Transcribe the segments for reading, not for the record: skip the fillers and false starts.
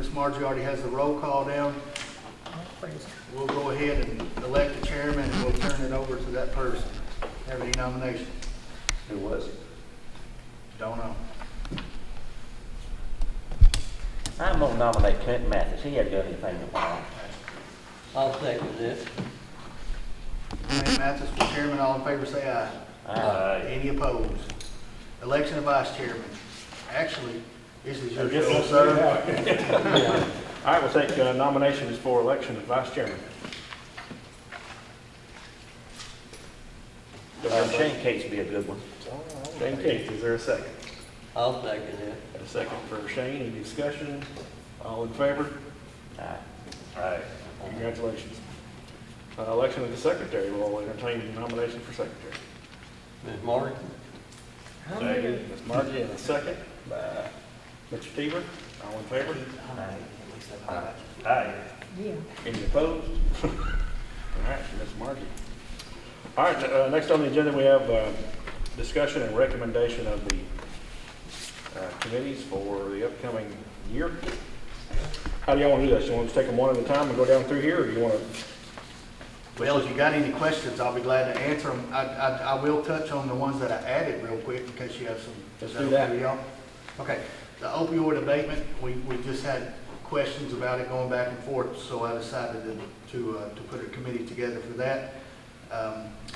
Ms. Margie already has the roll call down. We'll go ahead and elect the chairman, and we'll turn it over to that person. Have any nominations? Who was it? Don't know. I'm gonna nominate Clint Mathis. He hasn't done anything in a while. I'll second it. Clint Mathis for chairman. All in favor say aye. Aye. Any opposed? Election of vice chairman. Actually, this is your Yes, show, sir. sir. All right, we'll take nominations for election of vice chairman. Shane Cates would be a good one. Shane Cates, is there a second? I'll second it. Got a second for Shane. Any discussion? All in favor? Aye. Aye. Congratulations. Election of the secretary. We'll entertain the nomination for secretary. Ms. Martin? Second. Ms. Margie, and a second by Mr. Teever. All in favor? Aye. Aye. Yeah. Any opposed? All right, Ms. Margie. All right, next on the agenda, we have discussion and recommendation of the committees for the upcoming year. How do y'all want to do this? You want to take them one at a time and go down through here, or do you want to? Well, if you got any questions, I'll be glad to answer them. I will touch on the ones that I added real quick in case you have some. Let's is do okay that. with y'all? Okay, the opioid abatement, we just had questions about it going back and forth, so I decided to put a committee together for that.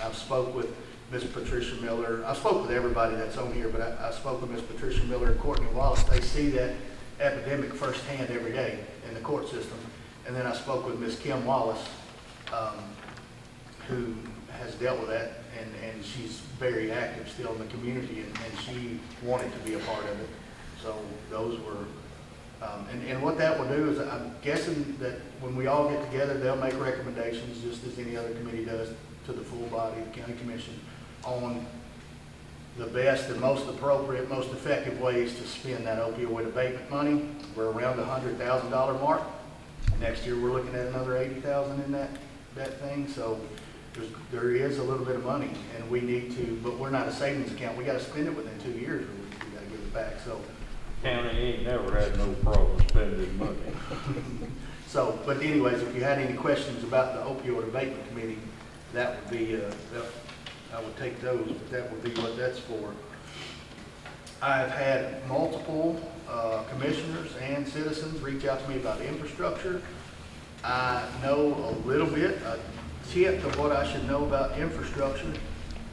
I've spoke with Ms. Patricia Miller. I spoke with everybody that's on here, but I spoke with Ms. Patricia Miller and Courtney Wallace. They see that epidemic firsthand every day in the court system. And then I spoke with Ms. Kim Wallace, who has dealt with that, and she's very active still in the community, and she wanted to be a part of it. So those were, and what that will do is, I'm guessing that when we all get together, they'll make recommendations, just as any other committee does, to the full body of the county commission on the best and most appropriate, most effective ways to spend that opioid abatement money. We're around the $100,000 mark. Next year, we're looking at another $80,000 in that thing. So there is a little bit of money, and we need to, but we're not a savings account. We got to spend it within 2 years, or we got to give it back. So, County ain't never had no problem spending money. so, but anyways, if you had any questions about the opioid abatement committee, that would be, I would take those, but that would be what that's for. I've had multiple commissioners and citizens reach out to me about infrastructure. I know a little bit, a tenth of what I should know about infrastructure,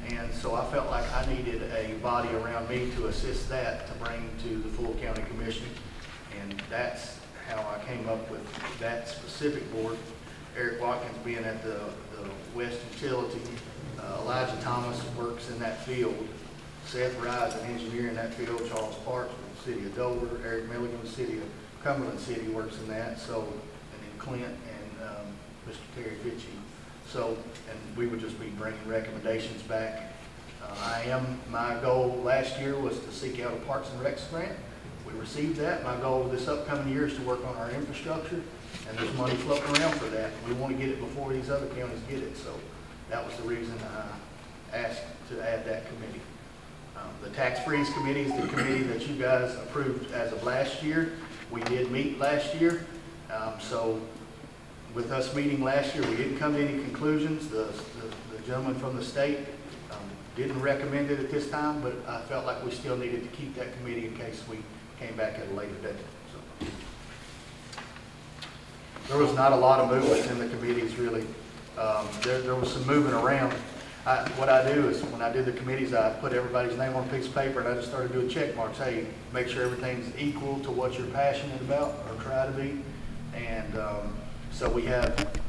and so I felt like I needed a body around me to assist that, to bring to the full county commission, and that's how I came up with that specific board. Eric Watkins being at the West Utility, Elijah Thomas works in that field, Seth Rise, an engineer in that field, Charles Parks with the city of Dover, Eric Milligan, the city of Cumberland City works in that, so, and then Clint and Mr. Terry Fitchie. So, and we would just be bringing recommendations back. My goal last year was to seek out a Parks and Recs grant. We received that. My goal this upcoming year is to work on our infrastructure, and there's money floating around for that. We want to get it before these other counties get it, so that was the reason I asked to add that committee. The tax freeze committee is the committee that you guys approved as of last year. We did meet last year, so with us meeting last year, we didn't come to any conclusions. The gentleman from the state didn't recommend it at this time, but I felt like we still needed to keep that committee in case we came back at a later date. So there was not a lot of movement in the committees, really. There was some moving around. What I do is, when I did the committees, I put everybody's name on a piece of paper, and I just started doing check marks. Hey, make sure everything's equal to what you're passionate about, or try to be. And so we have,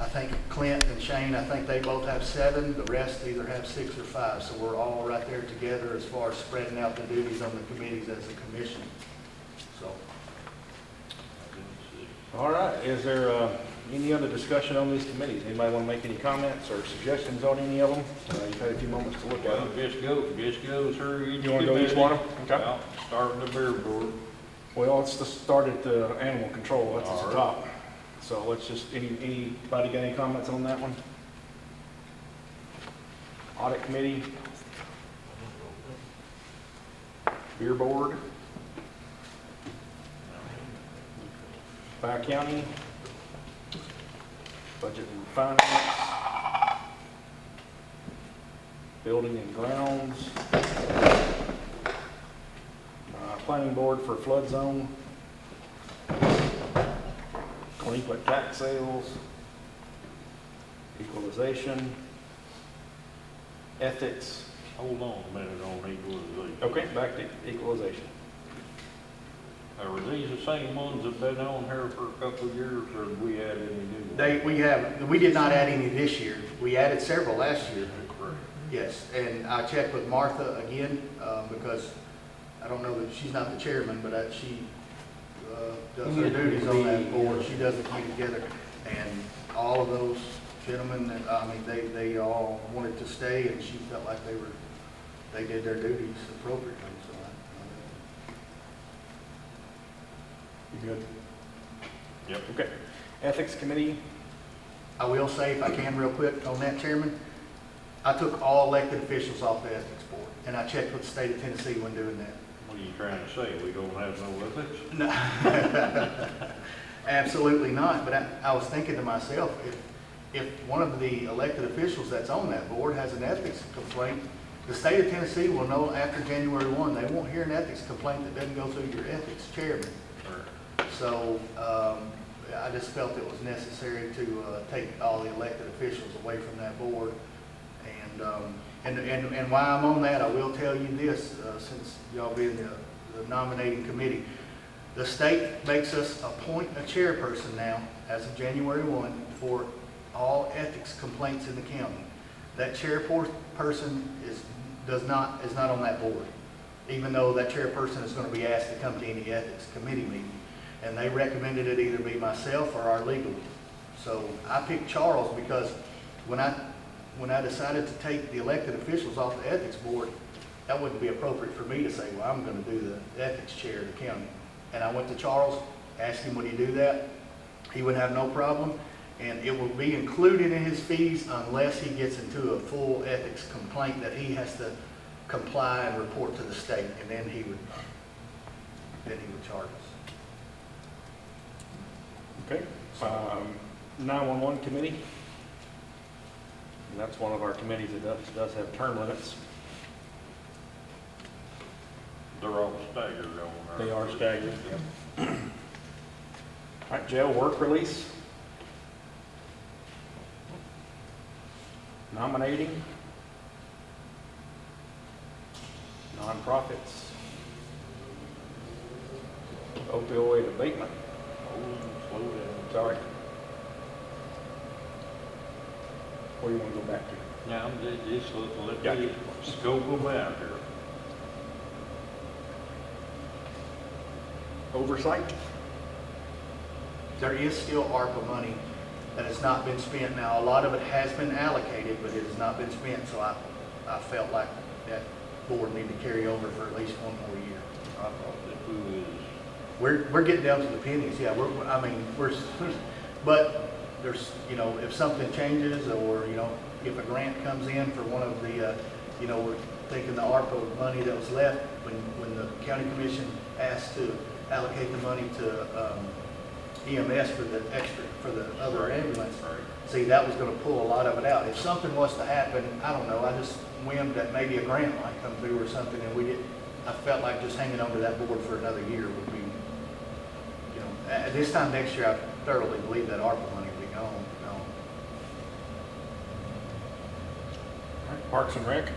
I think Clint and Shane, I think they both have 7. The rest either have 6 or 5. So we're all right there together as far as spreading out the duties on the committees as a commission. So. All right, is there any other discussion on these committees? Anybody want to make any comments or suggestions on any of them? You've had a few moments to look at Well, them. just go through each. You want to go each one of them? Okay. Well, start with the beer board. Well, let's just start at animal control. That's at All the right. top. So let's just, anybody got any comments on that one? Audit committee? Beer board? Fire County, Budget and Finance, Building and Grounds, Planning Board for Flood Zone, Delinquent Tax Sales, Equalization, Ethics. Hold on a minute on equalization. Okay, back to equalization. Are these the same ones that been on here for a couple of years, or did we add any new ones? We did not add any this year. We added several last year. Correct. Yes, and I checked with Martha again, because I don't know that she's not the chairman, but she does her duties on that board. She does it keep together. And all of those gentlemen, they all wanted to stay, and she felt like they did their duties appropriately, so You good? Yep. Okay. Ethics Committee, I will say, if I can real quick on that, Chairman, I took all elected officials off the ethics board, and I checked with the state of Tennessee when doing that. What are you trying to say? We don't have no ethics? No. Absolutely not, but I was thinking to myself, if one of the elected officials that's on that board has an ethics complaint, the state of Tennessee will know after January 1, they won't hear an ethics complaint that doesn't go through your ethics chairman. So I just felt it was necessary to take all the elected officials away from that board. And while I'm on that, I will tell you this, since y'all be in the nominating committee, the state makes us appoint a chairperson now, as of January 1, for all ethics complaints in the county. That chairperson is not on that board, even though that chairperson is going to be asked to come to any ethics committee meeting. And they recommended it either be myself or our legal. So I picked Charles because when I decided to take the elected officials off the ethics board, that wouldn't be appropriate for me to say, well, I'm going to do the ethics chair of the county. And I went to Charles, asked him would he do that. He would have no problem, and it will be included in his fees unless he gets into a full ethics complaint that he has to comply and report to the state, and then he would charge us. okay. 911 Committee, and that's one of our committees that does have term limits. They're all staggered on there. They are staggered. Yep. All right, jail work release. Nominating. Nonprofits. Opioid abatement. Oh, slow down. Sorry. What do you want to go back to? Now, just let Gotcha. me scope them out here. Oversight. There is still ARPA money that has not been spent. Now, a lot of it has been allocated, but it has not been spent, so I felt like that board needed to carry over for at least one more year. I thought that who is, We're getting down to the pennies, yeah, but there's, if something changes, or, if a grant comes in for one of the, we're thinking the ARPA money that was left, when the county commission asked to allocate the money to EMS for the other ambulance. See, that was gonna pull a lot of it out. If something was to happen, I don't know, I just whimmed that maybe a grant might come through or something, and I felt like just hanging on to that board for another year would be, at this time next year, I thoroughly believe that ARPA money will be gone. All right, Parks and Rec.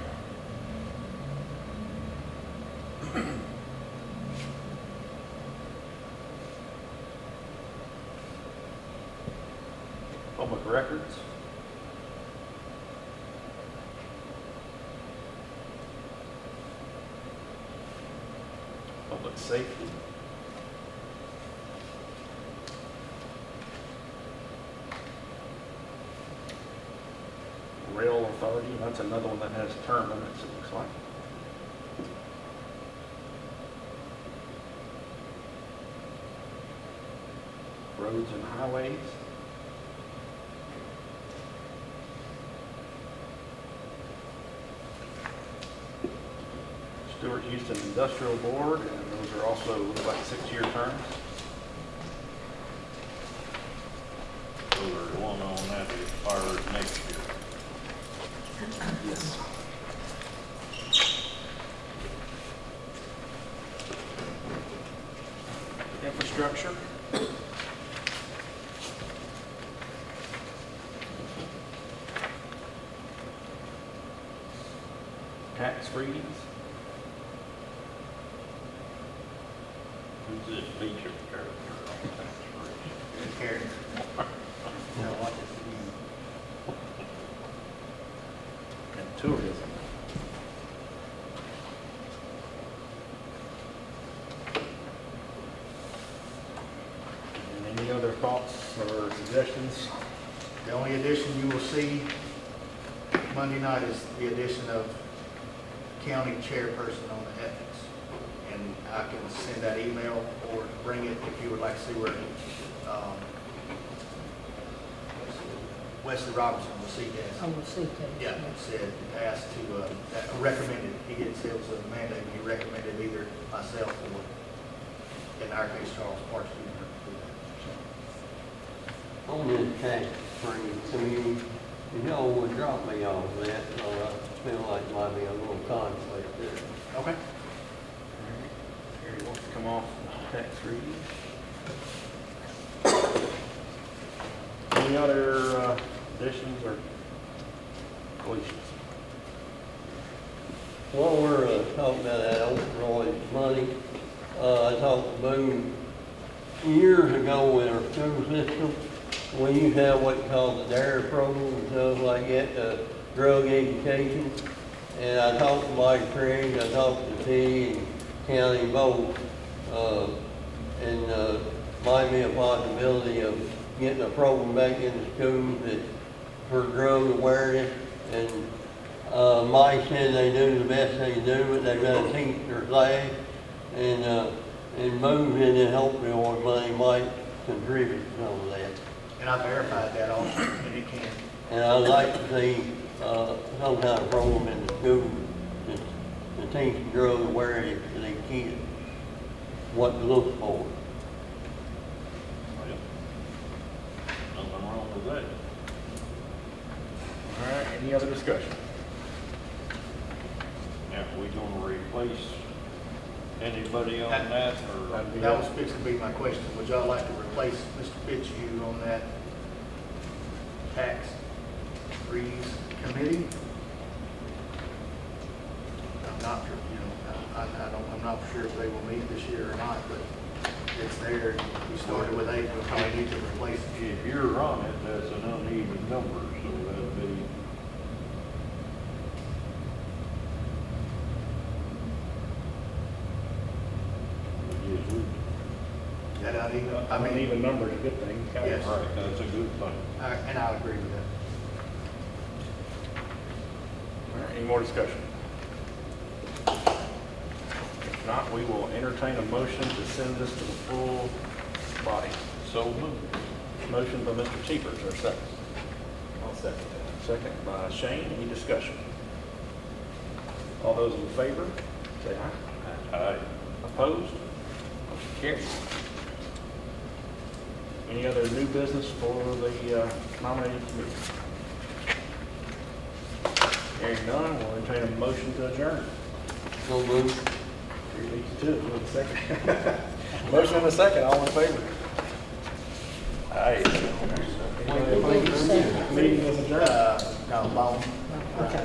Public records. Public safety. Rail Authority, that's another one that has term limits, it looks like. Roads and Highways. Stewart Houston Industrial Board, and those are also look like 6-year terms. expires next year. Yes. Infrastructure. Tax freeze. Who's this feature character on tax rate? Karen. You know what? And tourism. And any other thoughts or suggestions? The only addition you will see Monday night is the addition of county chairperson on the ethics. And I can send that email or bring it if you would like to see where, Wesley Robinson will see that. On the seat case. Yeah, it said, asked to, that recommended, he didn't say it was a mandate, he recommended either myself or, in our case, Charles Parks Jr. On this tax free community, if y'all would drop me off that, or I feel like might be a little conflict there. Okay. Gary wants to come off tax freeze. Any other additions or deletions? While we're talking about that opioid money, I talked to Boone years ago in our school system. We used to have what you call the DARE program and stuff like that, drug education. And I talked to Mike Craig, I talked to T and County both, and might be a possibility of getting a program back in the schools that for drug awareness. And Mike said they do the best they do, but they've got to teach their class. And Boone said that hopefully our money might contribute to some of that. And I verified that also, and it can. And I'd like to see some kind of program in the school to teach drug awareness to these kids, what to look for. Well, nothing wrong with that. All right, any other discussion? Now, we gonna replace anybody on that, or? That'd be That it. was fixing to be my question. Would y'all like to replace Mr. Fitzhugh on that tax freeze committee? I'm not sure, I'm not sure if they will meet this year or not, but it's there. We started with 8, we'll probably need to replace it. If you're on it, that's an uneven number, so that'd be. Yes, we, That I need, I mean, even number is a good thing. Yes. right, that's a good thing. and I agree with that. All right, any more discussion? If not, we will entertain a motion to send this to the full body. So moved. Motion by Mr. Cheapers, or second? I'll second that. Second by Shane, any discussion? All those in favor, say aye. Aye. Opposed? Motion carries. Any other new business for the nominating committee? Hearing none, we'll entertain a motion to adjourn. So moved. 3:52, with a second. Motion and a second, all in favor? Aye. Meeting is adjourned. No, Bone. Okay.